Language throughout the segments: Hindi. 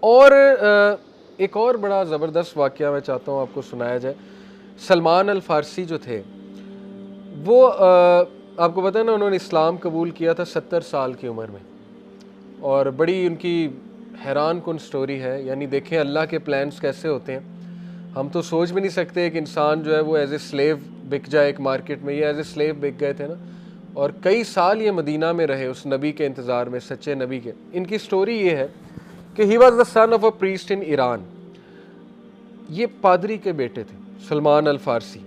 और एक और बड़ा ज़बरदस्त वाक़या मैं चाहता हूँ आपको सुनाया जाए। सलमान अल फ़ारसी जो थे, वो आपको पता है ना, उन्होंने इस्लाम कबूल किया था 70 साल की उम्र में, और बड़ी उनकी हैरान कुन स्टोरी है। यानी देखें अल्लाह के प्लान्स कैसे होते हैं। हम तो सोच भी नहीं सकते एक इंसान जो है वो एज ए स्लेव बिक जाए एक मार्केट में। ये एज ए स्लेव बिक गए थे ना, और कई साल ये मदीना में रहे उस नबी के इंतज़ार में, सच्चे नबी के। इनकी स्टोरी ये है कि he was the son of a priest in Iran. ये पादरी के बेटे थे, सलमान अल फ़ारसी।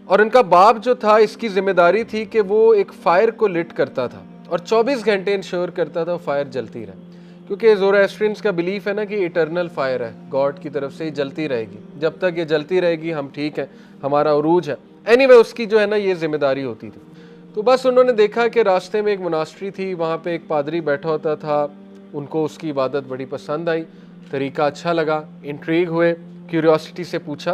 और इनका बाप जो था, इसकी जिम्मेदारी थी कि वो एक फ़ायर को लिट करता था और 24 घंटे इंश्योर करता था फायर जलती रहे। क्योंकि ज़ोरास्ट्रियंस का बिलीफ है ना कि इटरनल फायर है, गॉड की तरफ से ही जलती रहेगी, जब तक ये जलती रहेगी हम ठीक है, हमारा उरूज है। एनीवे उसकी जो है ना ये जिम्मेदारी होती थी। तो बस उन्होंने देखा कि रास्ते में एक मोनास्ट्री थी, वहाँ पे एक पादरी बैठा होता था। उनको उसकी इबादत बड़ी पसंद आई, तरीका अच्छा लगा, इंट्रीग हुए, क्यूरियोसिटी से पूछा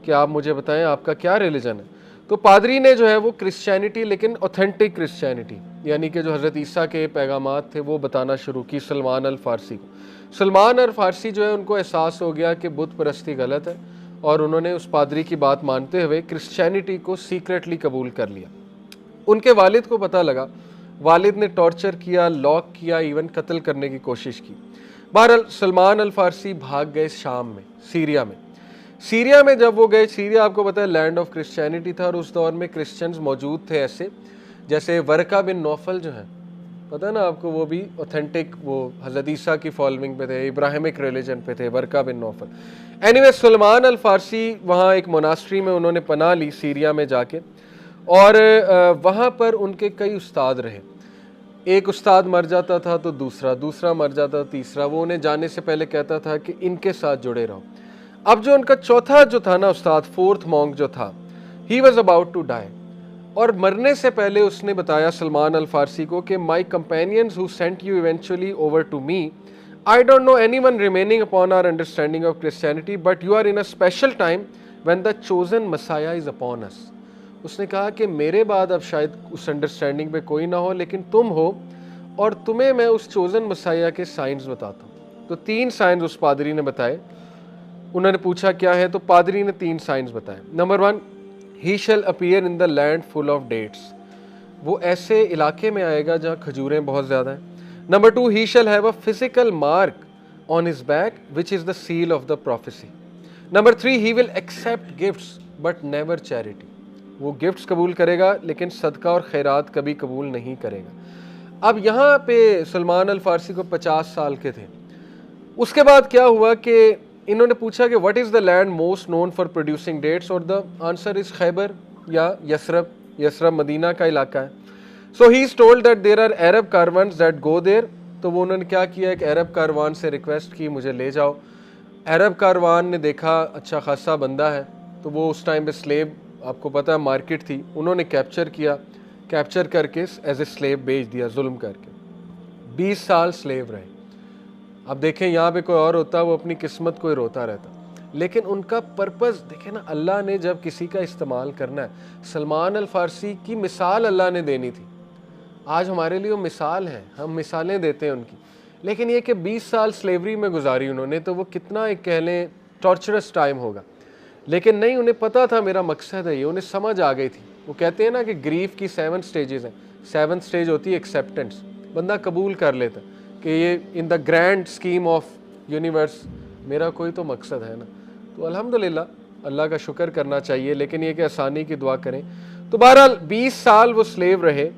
कि आप मुझे बताएं आपका क्या रिलीजन है। तो पादरी ने जो है वो क्रिश्चियनिटी, लेकिन ऑथेंटिक क्रिश्चियनिटी, यानी कि जो हज़रत ईसा के पैगामात थे वो बताना शुरू की सलमान अल फ़ारसी को। सलमान अल फ़ारसी जो है उनको एहसास हो गया कि बुत परस्ती गलत है, और उन्होंने उस पादरी की बात मानते हुए क्रिश्चियनिटी को सीक्रेटली कबूल कर लिया। उनके वालिद को पता लगा, वालिद ने टॉर्चर किया, लॉक किया, इवन कत्ल करने की कोशिश की। बहरहाल सलमान अल फ़ारसी भाग गए शाम में, सीरिया में। सीरिया में जब वो गए, सीरिया आपको पता है लैंड ऑफ क्रिश्चियनिटी था, और उस दौर में क्रिश्चियंस मौजूद थे ऐसे, जैसे वर्का बिन नौफल जो है, पता है ना आपको, वो भी ऑथेंटिक वो हज़रत ईसा की फॉलोइंग पे थे, इब्राहिमिक रिलीजन पे थे, वर्का बिन नौफल। एनीवे सलमान अल फ़ारसी वहाँ एक मोनास्ट्री में उन्होंने पनाह ली सीरिया में जाके, और वहाँ पर उनके कई उस्ताद रहे। एक उस्ताद मर जाता था तो दूसरा, दूसरा मर जाता तीसरा। वो उन्हें जाने से पहले कहता था कि इनके साथ जुड़े रहो। अब जो उनका चौथा जो था ना उस्ताद, फोर्थ मॉन्क जो था, he was about to die, और मरने से पहले उसने बताया सलमान अल फ़ारसी को कि my companions who sent you eventually over to me, I don't know anyone remaining upon our understanding of Christianity, but you are in a special time when the chosen messiah is upon us. उसने कहा कि मेरे बाद अब शायद उस अंडरस्टैंडिंग पे कोई ना हो, लेकिन तुम हो, और तुम्हें मैं उस चोजन मसाया के साइंस बताता हूँ। तो 3 साइंस उस पादरी ने बताए। उन्होंने पूछा क्या है, तो पादरी ने 3 साइंस बताए। Number 1, he shall appear in the land full of dates. वो ऐसे इलाके में आएगा जहाँ खजूरें बहुत ज़्यादा हैं। Number 2, he shall have a physical mark on his back which is the seal of the prophecy. Number 3, he will accept gifts but never charity. वो गिफ्ट्स कबूल करेगा लेकिन सदका और खैरात कभी कबूल नहीं करेगा। अब यहाँ पे सलमान अल फ़ारसी को 50 साल के थे। उसके बाद क्या हुआ कि इन्होंने पूछा कि what is the land most known for producing dates, और द आंसर इज़ खैबर या यसरब। यसरब मदीना का इलाका है। So he is told that there are Arab caravans that go there. तो वो उन्होंने क्या किया, एक अरब कारवान से रिक्वेस्ट की मुझे ले जाओ। अरब कारवान ने देखा अच्छा खासा बंदा है, तो वो उस टाइम पे स्लेव, आपको पता है मार्केट थी, उन्होंने कैप्चर किया, कैप्चर करके एज ए स्लेव बेच दिया जुल्म करके। 20 साल स्लेव रहे। अब देखें यहाँ पे कोई और होता, वो अपनी किस्मत को ही रोता रहता। लेकिन उनका पर्पस देखें ना, अल्लाह ने जब किसी का इस्तेमाल करना है, सलमान अल फ़ारसी की मिसाल अल्लाह ने देनी थी। आज हमारे लिए वो मिसाल है, हम मिसालें देते हैं उनकी। लेकिन ये कि 20 साल स्लेवरी में गुजारी उन्होंने, तो वो कितना एक कह लें टॉर्चरस टाइम होगा। लेकिन नहीं, उन्हें पता था मेरा मकसद है ये, उन्हें समझ आ गई थी। वो कहते हैं ना कि ग्रीफ की 7 स्टेजेस हैं। 7th स्टेज होती है एक्सेप्टेंस, बंदा कबूल कर लेता कि ये in the grand scheme of universe मेरा कोई तो मकसद है ना। तो अल्हम्दुलिल्लाह अल्लाह का शुक्र करना चाहिए, लेकिन ये कि आसानी की दुआ करें। तो बहरहाल 20 साल वो स्लेव रहे,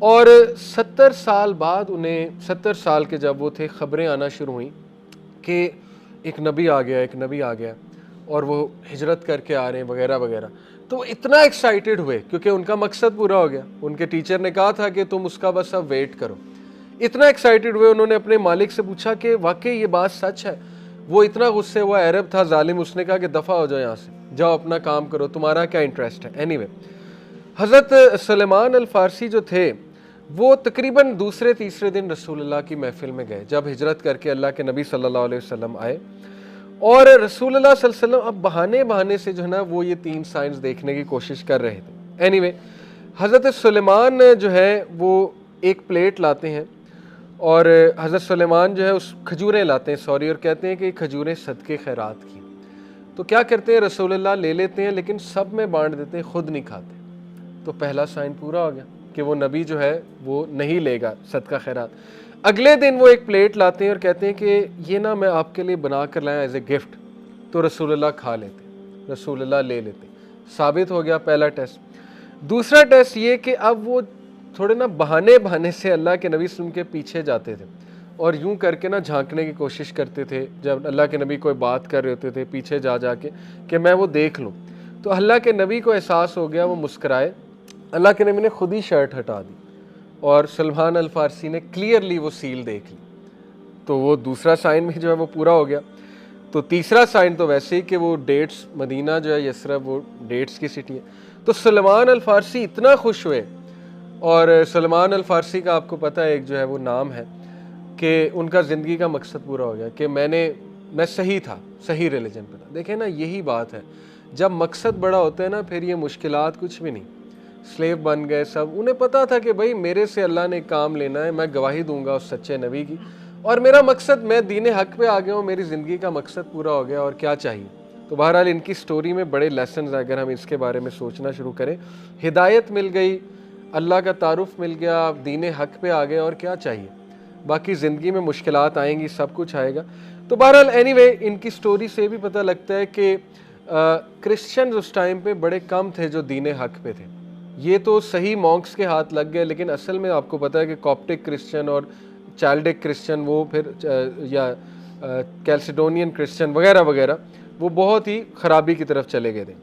और 70 साल बाद उन्हें, 70 साल के जब वो थे, ख़बरें आना शुरू हुई कि एक नबी आ गया, एक नबी आ गया, और वो हिजरत करके आ रहे हैं वगैरह वगैरह। तो वो इतना एक्साइटेड हुए क्योंकि उनका मकसद पूरा हो गया। उनके टीचर ने कहा था कि तुम उसका बस अब वेट करो। इतना एक्साइटेड हुए, उन्होंने अपने मालिक से पूछा कि वाकई ये बात सच है। वो इतना गुस्से हुआ, अरब था जालिम, उसने कहा कि दफ़ा हो जाओ यहाँ से, जाओ अपना काम करो, तुम्हारा क्या इंटरेस्ट है। एनीवे हज़रत सलेमान अल फ़ारसी जो थे, वो तकरीबन दूसरे तीसरे दिन रसूलुल्लाह की महफिल में गए, जब हिजरत करके अल्लाह के नबी सल्लल्लाहु अलैहि वसल्लम आए। और रसूलुल्लाह सल्लल्लाहु अलैहि वसल्लम अब बहाने बहाने से जो है ना वो ये 3 साइंस देखने की कोशिश कर रहे थे। एनीवे हज़रत सुलेमान जो है वो एक प्लेट लाते हैं, और हज़रत सुलेमान जो है उस खजूरें लाते हैं सॉरी, और कहते हैं कि खजूरें सदके खैरात की। तो क्या करते हैं, रसूलुल्लाह ले लेते हैं लेकिन सब में बांट देते हैं, खुद नहीं खाते। तो पहला साइन पूरा हो गया कि वो नबी जो है वो नहीं लेगा सदका खैरात। अगले दिन वो एक प्लेट लाते हैं और कहते हैं कि ये ना मैं आपके लिए बना कर लाया एज ए गिफ्ट। तो रसूलुल्लाह खा लेते, रसूलुल्लाह ले लेते। साबित हो गया पहला टेस्ट। दूसरा टेस्ट ये कि अब वो थोड़े ना बहाने बहाने से अल्लाह के नबी सुन के पीछे जाते थे और यूं करके ना झांकने की कोशिश करते थे। जब अल्लाह के नबी कोई बात कर रहे होते थे पीछे जा के कि मैं वो देख लूँ। तो अल्लाह के नबी को एहसास हो गया, वो मुस्कराए। अल्लाह के नबी ने खुद ही शर्ट हटा दी और सलमान अल फारसी ने क्लियरली वो सील देख ली। तो वो दूसरा साइन भी जो है वो पूरा हो गया। तो तीसरा साइन तो वैसे ही कि वो डेट्स, मदीना जो है यसरब वो डेट्स की सिटी है। तो सलमान अल फारसी इतना खुश हुए, और सलमान अल फारसी का आपको पता है एक जो है वो नाम है कि उनका ज़िंदगी का मकसद पूरा हो गया कि मैं सही था, सही रिलीजन पे था। देखें ना, यही बात है, जब मकसद बड़ा होता है ना फिर ये मुश्किलात कुछ भी नहीं। स्लेव बन गए सब, उन्हें पता था कि भाई मेरे से अल्लाह ने काम लेना है, मैं गवाही दूंगा उस सच्चे नबी की, और मेरा मकसद, मैं दीन हक पे आ गया हूँ, मेरी ज़िंदगी का मकसद पूरा हो गया, और क्या चाहिए। तो बहरहाल इनकी स्टोरी में बड़े लेसन हैं अगर हम इसके बारे में सोचना शुरू करें। हिदायत मिल गई, अल्लाह का तारुफ मिल गया, आप दीन हक पे आ गए, और क्या चाहिए। बाकी ज़िंदगी में मुश्किलात आएंगी, सब कुछ आएगा। तो बहरहाल एनीवे इनकी स्टोरी से भी पता लगता है कि क्रिश्चियन उस टाइम पे बड़े कम थे जो दीन हक पे थे। ये तो सही मॉन्क्स के हाथ लग गए, लेकिन असल में आपको पता है कि कॉप्टिक क्रिश्चियन और चाल्डिक क्रिश्चियन, वो फिर या कैल्सिडोनियन क्रिश्चियन वगैरह वगैरह, वो बहुत ही ख़राबी की तरफ चले गए थे।